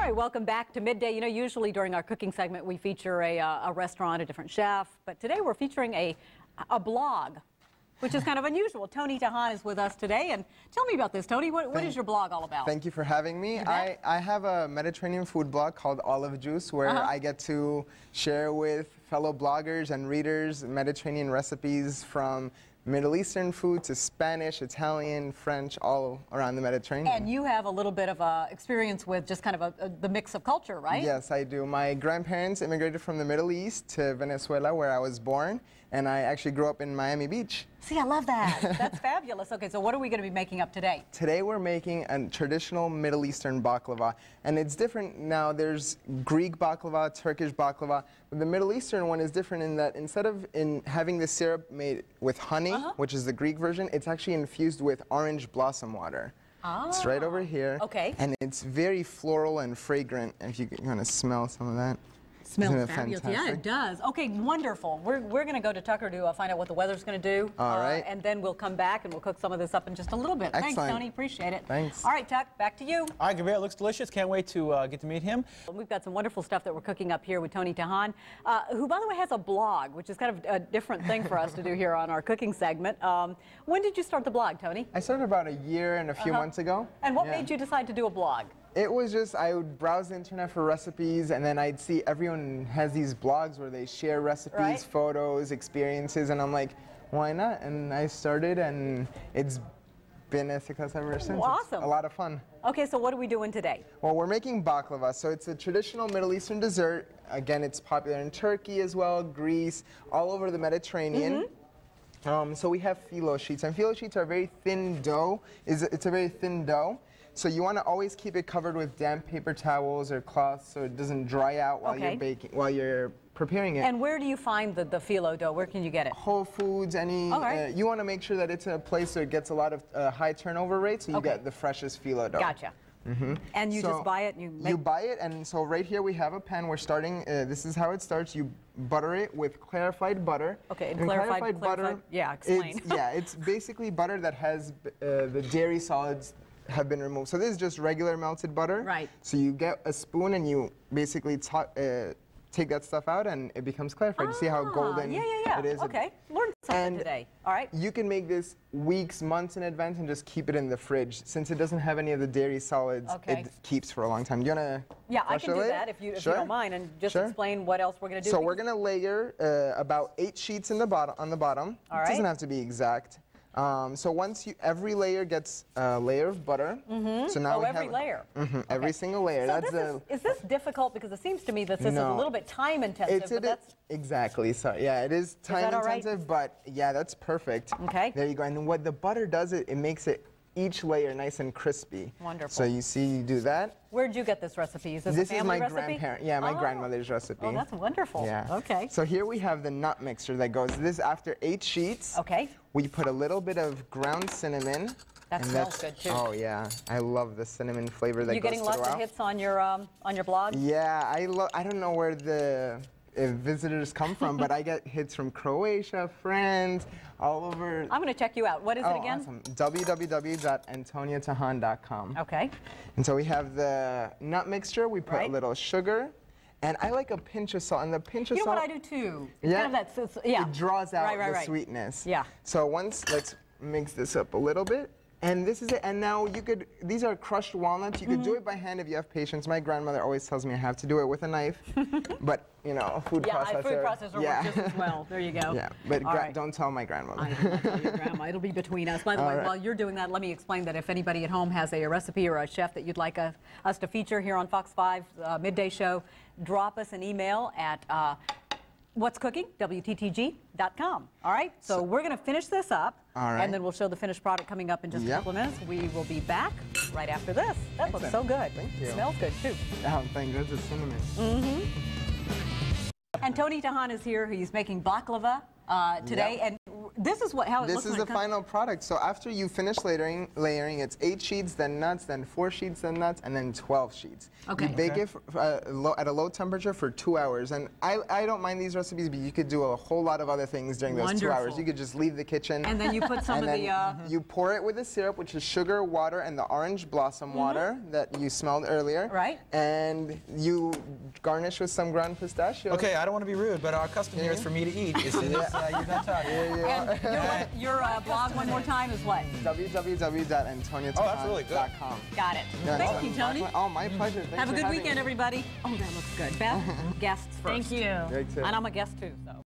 right, welcome back to Midday. You know, usually during our cooking segment, we feature a restaurant, a different chef, but today we're featuring a blog, which is kind of unusual. Tony Tahhan is with us today, and tell me about this, Tony. What is your blog all about? Thank you for having me. I have a Mediterranean food blog called Olive Juice, where I get to share with fellow bloggers and readers Mediterranean recipes from Middle Eastern food to Spanish, Italian, French, all around the Mediterranean. And you have a little bit of experience with just kind of the mix of culture, right? Yes, I do. My grandparents immigrated from the Middle East to Venezuela, where I was born, and I actually grew up in Miami Beach. See, I love that. That's fabulous. Okay, so what are we going to be making up today? Today we're making a traditional Middle Eastern baklava, and it's different now. There's Greek baklava, Turkish baklava, but the Middle Eastern one is different in that instead of having the syrup made with honey, which is the Greek version, it's actually infused with orange blossom water. It's right over here. Okay. And it's very floral and fragrant, if you want to smell some of that. Smells fabulous. Yeah, it does. Okay, wonderful. We're going to go to Tucker to find out what the weather's going to do. All right. And then we'll come back and we'll cook some of this up in just a little bit. Excellent. Thanks, Tony. Appreciate it. Thanks. All right, Tuck, back to you. All right, Gabriel, it looks delicious. Can't wait to get to meet him. We've got some wonderful stuff that we're cooking up here with Tony Tahhan, who, by the way, has a blog, which is kind of a different thing for us to do here on our cooking segment. When did you start the blog, Tony? I started about a year and a few months ago. And what made you decide to do a blog? It was just, I would browse the internet for recipes, and then I'd see everyone has these blogs where they share recipes, photos, experiences, and I'm like, why not? And I started, and it's been a success ever since. Awesome. It's a lot of fun. Okay, so what are we doing today? Well, we're making baklava, so it's a traditional Middle Eastern dessert. Again, it's popular in Turkey as well, Greece, all over the Mediterranean. So we have phyllo sheets, and phyllo sheets are very thin dough. It's a very thin dough. So you want to always keep it covered with damp paper towels or cloths so it doesn't dry out while you're baking, while you're preparing it. And where do you find the phyllo dough? Where can you get it? Whole Foods, you want to make sure that it's in a place where it gets a lot of high turnover rate, so you get the freshest phyllo dough. Gotcha. And you just buy it? And you buy it, and so right here we have a pan. We're starting, this is how it starts. You butter it with clarified butter. Okay, and clarified butter, yeah, explain. It's basically butter that has the dairy solids have been removed. So this is just regular melted butter. Right. So you get a spoon and you basically take that stuff out and it becomes clarified. You see how golden it is? Okay, learned something today. All right. You can make this weeks, months in advance and just keep it in the fridge. Since it doesn't have any of the dairy solids, it keeps for a long time. Do you want to I can do that if you don't mind, and just explain what else we're going to do. So we're going to layer about 8 sheets on the bottom. All right. It doesn't have to be exact. So once every layer gets a layer of butter. So now every layer. Every single layer. So is this difficult? Because it seems to me that this is a little bit time intensive. Exactly. So yeah, it is time intensive, but yeah, that's perfect. Okay. There you go. And what the butter does, it makes each layer nice and crispy. Wonderful. So you see, you do that. Where'd you get this recipe? Is this a family recipe? This is my grandparent. Yeah, my grandmother's recipe. Oh, that's wonderful. Yeah. Okay. So here we have the nut mixture that goes. This after 8 sheets. Okay. We put a little bit of ground cinnamon. That smells good too. Oh yeah, I love the cinnamon flavor that goes throughout. You getting lots of hits on your blog? Yeah, I don't know where the visitors come from, but I get hits from Croatia, France, all over. I'm going to check you out. What is it again? Awesome. www.antoniatahhan.com. Okay. And so we have the nut mixture. We put a little sugar. And I like a pinch of salt. And the pinch of salt. You know what I do too? Yeah. Kind of that, it draws out the sweetness. Yeah. So let's mix this up a little bit. And this is it. And now these are crushed walnuts. You could do it by hand if you have patience. My grandmother always tells me I have to do it with a knife. But, you know, a food processor. Food processor works just as well. There you go. Yeah, but don't tell my grandmother. I won't tell your grandma. It'll be between us. By the way, while you're doing that, let me explain that if anybody at home has a recipe or a chef that you'd like us to feature here on Fox 5's Midday Show, drop us an email at whatscooking@wttg.com. All right, so we're going to finish this up, and then we'll show the finished product coming up in just a couple of minutes. We will be back right after this. That looks so good. Thank you. It smells good too. Oh, thank goodness, it's cinnamon. And Tony Tahhan is here. He's making baklava today, and this is how it looks. This is the final product. So after you finish layering, it's 8 sheets, then nuts, then 4 sheets, then nuts, and then 12 sheets. Okay. You bake it at a low temperature for 2 hours. And I don't mind these recipes, but you could do a whole lot of other things during those 2 hours. You could just leave the kitchen. And then you put some of the... You pour it with the syrup, which is sugar, water, and the orange blossom water that you smelled earlier. Right. And you garnish with some ground pistachio. Okay, I don't want to be rude, but our custom here is for me to eat as soon as you're done talking. And your blog one more time is what? www.antoniatahhan.com. Oh, that's really good. Got it. Thank you, Tony. Oh, my pleasure. Thanks Have a for good having weekend, me. everybody. Oh, that looks good. Beth, guests first. Thank you. Great too. And I'm a guest too, so.